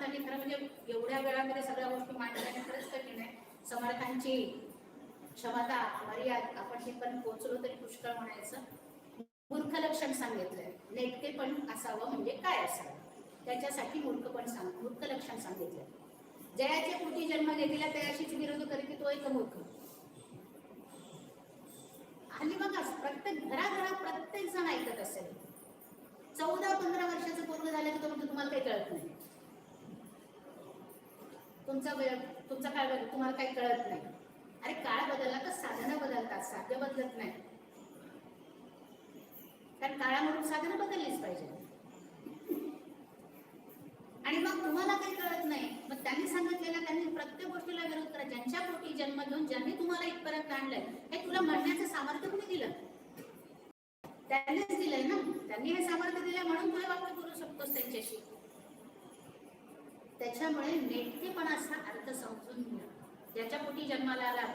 समर्थांनी खरं म्हणजे एवढ्या वेळामध्ये सगळ्या गोष्टी मांडण्याने खरंच कठीण आहे. समर्थांची क्षमता मर्याद आपण तिथपर्यंत पोहोचलो तरी पुष्कळ म्हणायचं. मूर्ख लक्षण सांगितलंय, नेटकेपण असावं म्हणजे काय असावं, त्याच्यासाठी मूर्ख लक्षण सांगितलंय. जयाच्या पोटी जन्म घेतलेला त्याशीच विरोध करीत तो एक मूर्ख. हल्ली बघा प्रत्येक घराघरात प्रत्येक जण ऐकत असेल. 14-15 वर्षाचं पोरग झालं की तुम्हाला काही कळत नाही. तुमचा काळ बदल तुम्हाला काही कळत नाही. अरे काळ बदलला तर साधनं बदलतात, साध्य बदलत नाही. कारण काळानुरूप साधनं बदललीच पाहिजे. आणि मग तुम्हाला काही कळत नाही, मग त्यांनी सांगितलेलं त्यांनी प्रत्येक गोष्टीला विरोध करा. ज्यांच्या पोटी जन्म घेऊन ज्यांनी तुम्हाला इथपर्यंत आणलंय हे तुला म्हणण्याचं सामर्थ्य कोणी दिलं? त्यांनीच दिलंय ना. त्यांनी हे सामर्थ्य दिलंय म्हणून तुला वाक्य करू शकतोस त्यांच्याशी. त्याच्यामुळे नेटकेपणाचा अर्थ समजून घ्या. ज्याच्या पोटी जन्माला आला